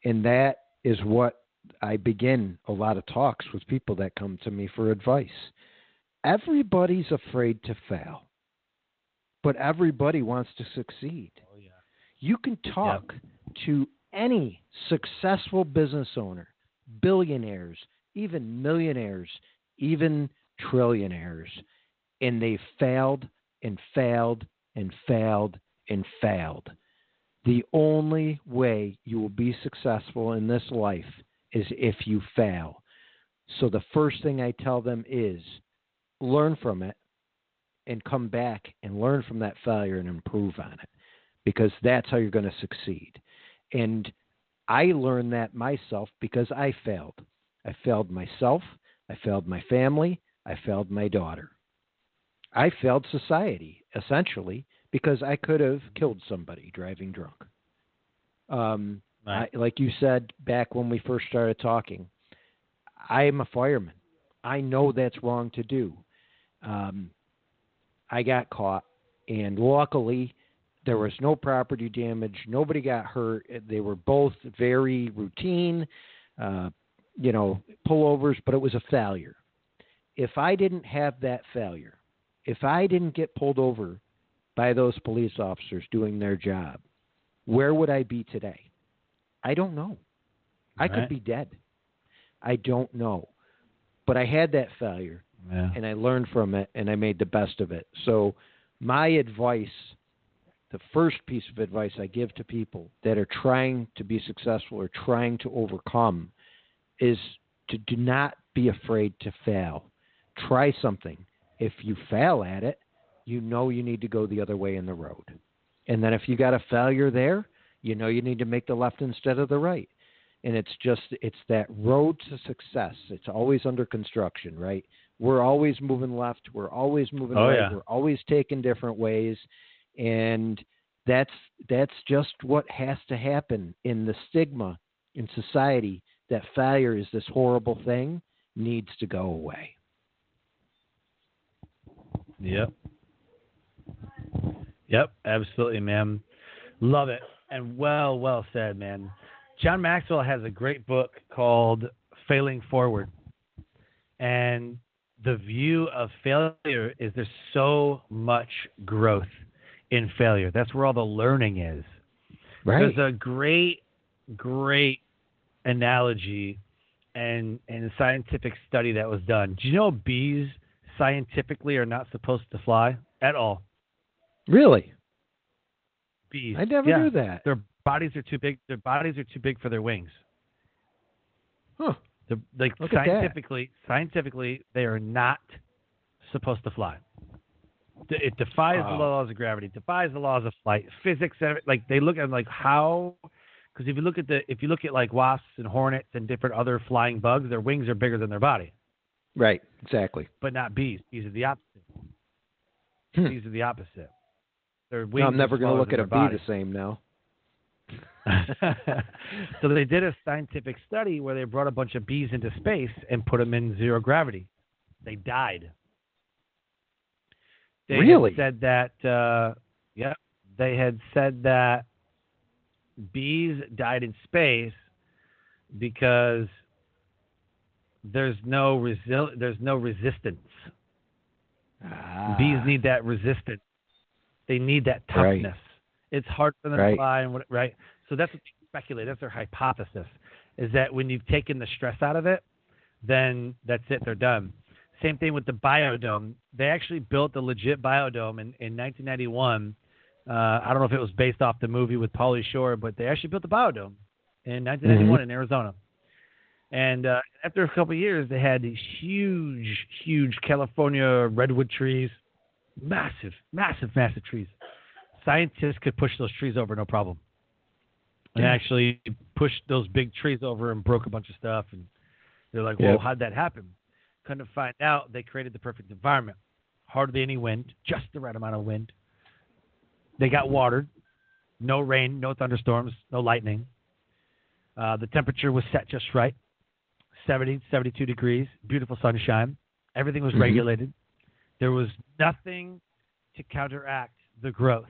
And that is what I begin a lot of talks with people that come to me for advice. Everybody's afraid to fail, but everybody wants to succeed. Oh, yeah. You can talk to any successful business owner, billionaires, even millionaires, even trillionaires, and they failed and failed and failed and failed. The only way you will be successful in this life is if you fail. So the first thing I tell them is learn from it and come back and learn from that failure and improve on it, because that's how you're going to succeed. And I learned that myself because I failed. I failed myself. I failed my family. I failed my daughter. I failed society, essentially, because I could have killed somebody driving drunk. Like you said back when we first started talking, I am a fireman. I know that's wrong to do. I got caught, and luckily there was no property damage. Nobody got hurt. They were both very routine, pullovers, but it was a failure. If I didn't have that failure, if I didn't get pulled over by those police officers doing their job, where would I be today? I don't know. I could be dead. I don't know. But I had that failure, and I learned from it, and I made the best of it. So my advice, the first piece of advice I give to people that are trying to be successful or trying to overcome, is to do not be afraid to fail. Try something. If you fail at it, you know you need to go the other way in the road. And then if you got a failure there, you know you need to make the left instead of the right. And it's that road to success. It's always under construction, right? We're always moving left. We're always moving right. Yeah. We're always taking different ways. And that's just what has to happen. In the stigma in society that failure is this horrible thing needs to go away. Yep, absolutely, man. Love it. And well said, man. John Maxwell has a great book called Failing Forward. And the view of failure is there's so much growth in failure. That's where all the learning is. Right. There's a great analogy and a scientific study that was done. Do you know bees scientifically are not supposed to fly at all? Really? Bees. I never knew that. Their bodies are too big. Their bodies are too big for their wings. Huh. Scientifically, they are not supposed to fly. It defies the laws of gravity, defies the laws of flight, physics. Like they look at how, because if you look at like wasps and hornets and different other flying bugs, their wings are bigger than their body. Right. Exactly. But not bees. Bees are the opposite. Bees are the opposite. Their wings I'm never going to look at a body. bee the same now. So they did a scientific study where they brought a bunch of bees into space and put them in zero gravity. They died. They really? had said that. They had said that bees died in space because there's no resistance. Bees need that resistance. They need that toughness. Right. It's hard for them to fly, right? So that's what they speculate. That's their hypothesis, is that when you've taken the stress out of it, then that's it. They're done. Same thing with the biodome. They actually built a legit biodome in 1991. I don't know if it was based off the movie with Pauly Shore, but they actually built the biodome in 1991 in Arizona. And after a couple of years, they had these huge California redwood trees, massive trees. Scientists could push those trees over no problem. And actually pushed those big trees over and broke a bunch of stuff. And they're like, well, how'd that happen? Couldn't find out. They created the perfect environment. Hardly any wind, just the right amount of wind. They got watered. No rain, no thunderstorms, no lightning. The temperature was set just right. 70, 72 degrees, beautiful sunshine. Everything was regulated. There was nothing to counteract the growth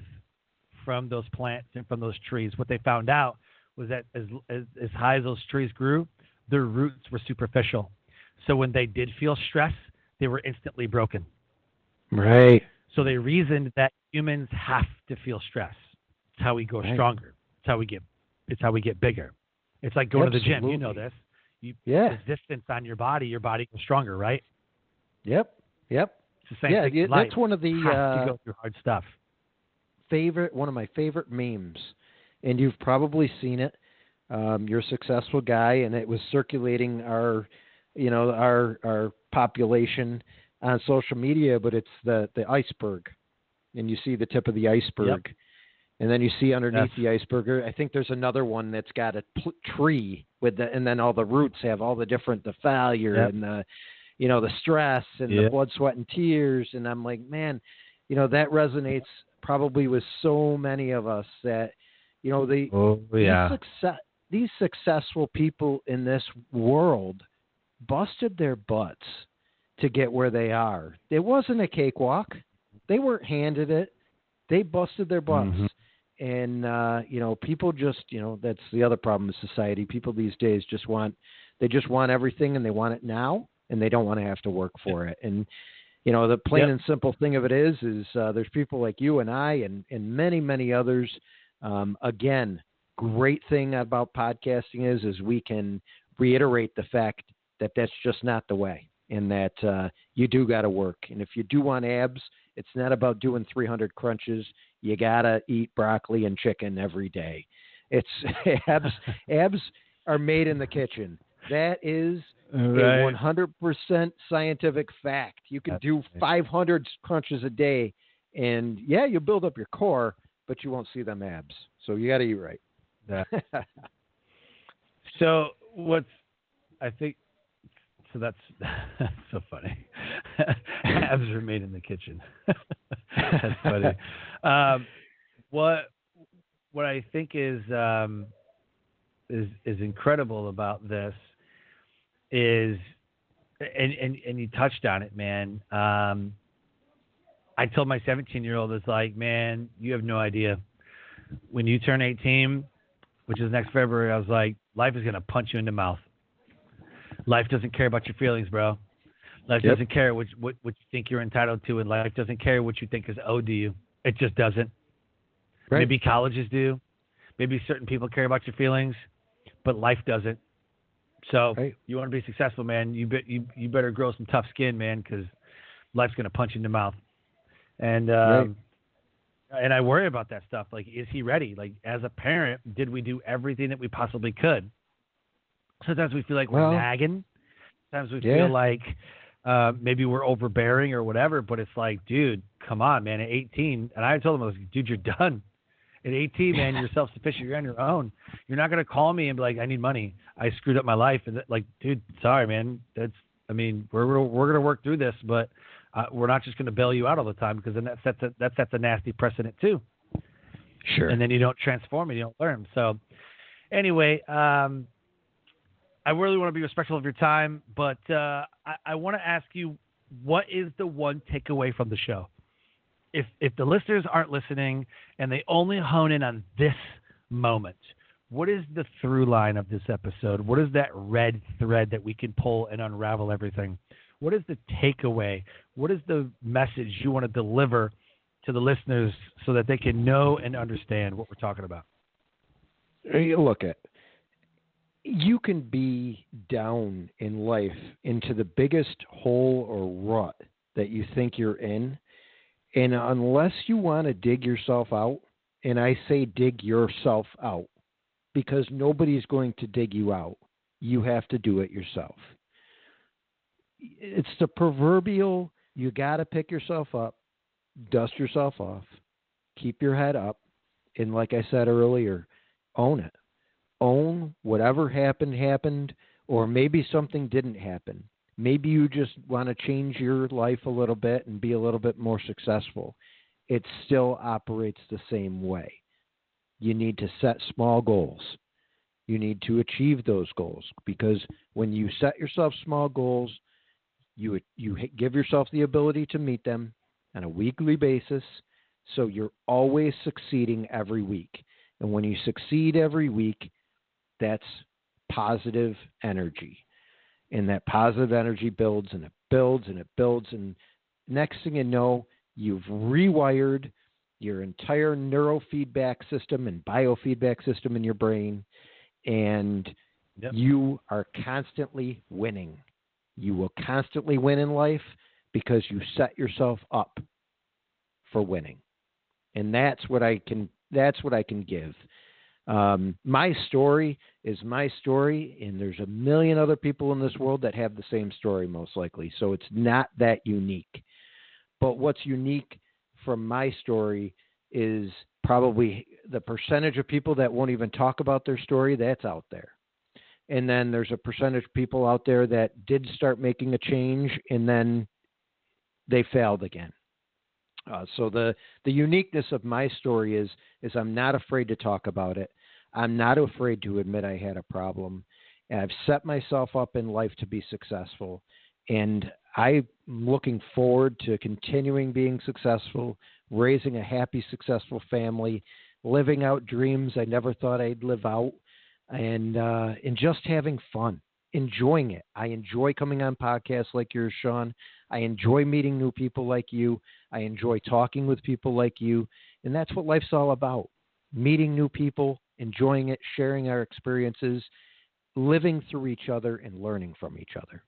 from those plants and from those trees. What they found out was that as high as those trees grew, their roots were superficial. So when they did feel stress, they were instantly broken. Right. So they reasoned that humans have to feel stress. It's how we grow stronger. It's how we get bigger. It's like going to the gym. You know this. Resistance on your body goes stronger, right? Yep. It's the same thing. That's one of the you go through hard stuff. One of my favorite memes, and you've probably seen it. You're a successful guy, and it was circulating our population on social media. But it's the iceberg, and you see the tip of the iceberg, and then you see underneath the iceberg. I think there's another one that's got a tree and then all the roots have all the different failure and the stress and the blood, sweat, and tears. And I'm like, man, that resonates probably with so many of us that, these successful people in this world busted their butts to get where they are. It wasn't a cakewalk. They weren't handed it. They busted their butts. And, people just, that's the other problem with society. People these days just want everything, and they want it now, and they don't want to have to work for it. And, the plain and simple thing of it is there's people like you and I and many, many others. Again, great thing about podcasting is we can reiterate the fact that that's just not the way, and that you do got to work. And if you do want abs, it's not about doing 300 crunches. You got to eat broccoli and chicken every day. It's abs are made in the kitchen. That is a 100% scientific fact. You can do 500 crunches a day, and you'll build up your core, but you won't see them abs. So you got to eat right. So that's so funny. Abs are made in the kitchen. That's funny. What I think is incredible about this is, and you touched on it, man. I told my 17-year-old, it's like, man, you have no idea. When you turn 18, which is next February, I was like, life is gonna punch you in the mouth. Life doesn't care about your feelings, bro. Life doesn't care what you think you're entitled to, and life doesn't care what you think is owed to you. It just doesn't. Right. Maybe colleges do. Maybe certain people care about your feelings, but life doesn't. So you want to be successful, man, you better grow some tough skin, man, because life's going to punch you in the mouth. And and I worry about that stuff. Like, is he ready? Like, as a parent, did we do everything that we possibly could? Sometimes we feel like we're nagging. Sometimes we feel like maybe we're overbearing or whatever. But it's like, dude, come on, man. At 18, and I told him, I was like, dude, you're done. At 18, man, you're self-sufficient. You're on your own. You're not going to call me and be like, I need money. I screwed up my life. And like, dude, sorry, man. We're going to work through this, but we're not just going to bail you out all the time, because then that sets a nasty precedent too. Sure. And then you don't transform and you don't learn. So anyway, I really want to be respectful of your time, but I want to ask you, what is the one takeaway from the show? If the listeners aren't listening and they only hone in on this moment, what is the through line of this episode? What is that red thread that we can pull and unravel everything? What is the takeaway? What is the message you want to deliver to the listeners so that they can know and understand what we're talking about? Look, you can be down in life into the biggest hole or rut that you think you're in, and unless you want to dig yourself out, and I say dig yourself out, because nobody's going to dig you out. You have to do it yourself. It's the proverbial, you got to pick yourself up, dust yourself off, keep your head up, and like I said earlier, own it. Own whatever happened, or maybe something didn't happen. Maybe you just want to change your life a little bit and be a little bit more successful. It still operates the same way. You need to set small goals. You need to achieve those goals, because when you set yourself small goals, you give yourself the ability to meet them on a weekly basis, so you're always succeeding every week. And when you succeed every week, that's positive energy. And that positive energy builds and it builds and it builds. And next thing you know, you've rewired your entire neurofeedback system and biofeedback system in your brain, and you are constantly winning. You will constantly win in life because you set yourself up for winning. And that's what I can give. My story is my story, and there's a million other people in this world that have the same story, most likely. So it's not that unique. But what's unique from my story is probably the percentage of people that won't even talk about their story. That's out there. And then there's a percentage of people out there that did start making a change, and then they failed again. So the uniqueness of my story is I'm not afraid to talk about it. I'm not afraid to admit I had a problem. And I've set myself up in life to be successful. And I'm looking forward to continuing being successful, raising a happy, successful family, living out dreams I never thought I'd live out, and just having fun, enjoying it. I enjoy coming on podcasts like yours, Sean. I enjoy meeting new people like you. I enjoy talking with people like you. And that's what life's all about. Meeting new people, enjoying it, sharing our experiences, living through each other, and learning from each other.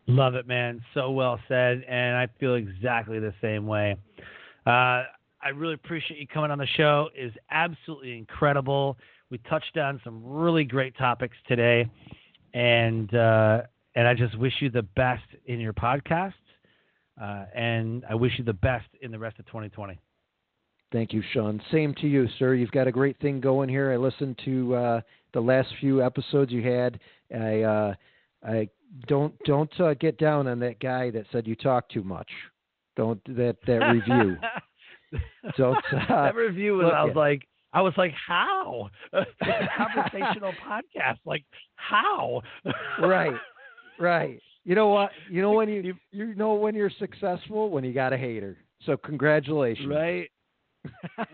Love it, man. So well said. And I feel exactly the same way. I really appreciate you coming on the show. It is absolutely incredible. We touched on some really great topics today. And I just wish you the best in your podcast. And I wish you the best in the rest of 2020. Thank you, Sean. Same to you, sir. You've got a great thing going here. I listened to the last few episodes you had. I don't get down on that guy that said you talk too much. Don't that review. Don't that review was. I was like, how? It's a conversational podcast. Like, how? Right. You know what? You know when you're successful when you got a hater. So congratulations. Right.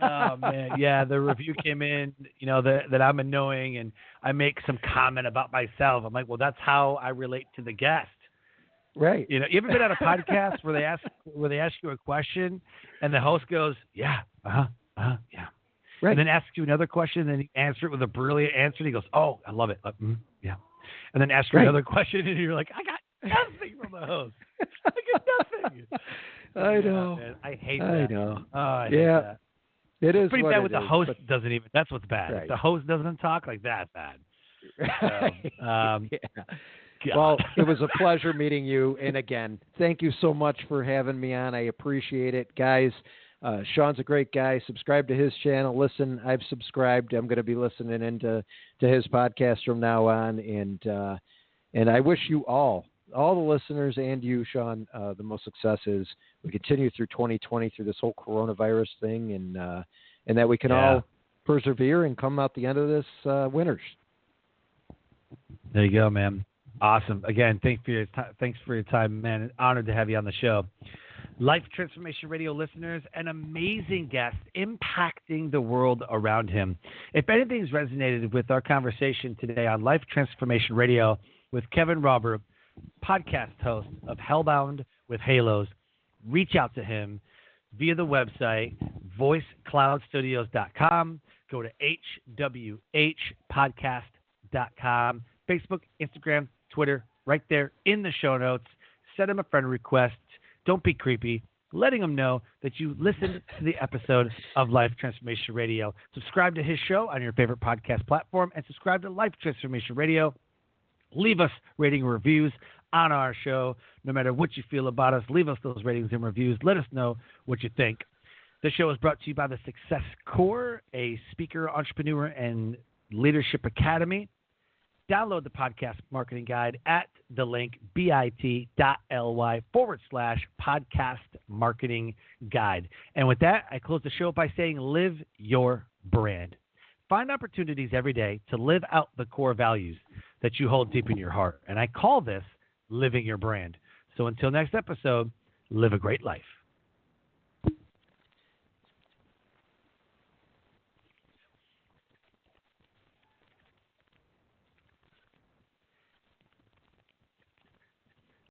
Oh man, yeah. The review came in, that I'm annoying, and I make some comment about myself. I'm like, well, that's how I relate to the guest. Right. You ever been at a podcast where they ask you a question, and the host goes, yeah, yeah. Right. And then asks you another question, and then you answer it with a brilliant answer, and he goes, oh, I love it. Yeah. And then asks you another question, and you're like, I got nothing from the host. I got nothing. I know. Man, I hate that. I know. Oh, I hate that. It is pretty bad with the host doesn't even. That's what's bad. Right. If the host doesn't talk, like that's bad. Yeah. God. Well, it was a pleasure meeting you. And again, thank you so much for having me on. I appreciate it. Guys, Sean's a great guy. Subscribe to his channel. Listen, I've subscribed. I'm going to be listening into his podcast from now on. And I wish you all the listeners and you, Sean, the most success as we continue through 2020 through this whole coronavirus thing, and that we can all persevere and come out the end of this winners. There you go, man. Awesome. Again, thanks for your time, man. Honored to have you on the show. Life Transformation Radio listeners, an amazing guest impacting the world around him. If anything's resonated with our conversation today on Life Transformation Radio with Kevin Rauber, podcast host of Hellbound with Halos, reach out to him via the website, voicecloudstudios.com. Go to hwhpodcast.com, Facebook, Instagram, Twitter, right there in the show notes. Send him a friend request. Don't be creepy. Letting him know that you listened to the episode of Life Transformation Radio. Subscribe to his show on your favorite podcast platform and subscribe to Life Transformation Radio. Leave us rating and reviews on our show. No matter what you feel about us, leave us those ratings and reviews. Let us know what you think. This show is brought to you by the Success Core, a speaker, entrepreneur, and leadership academy. Download the podcast marketing guide at the link bit.ly/podcast marketing guide. And with that, I close the show by saying live your brand. Find opportunities every day to live out the core values that you hold deep in your heart. And I call this living your brand. So until next episode, live a great life.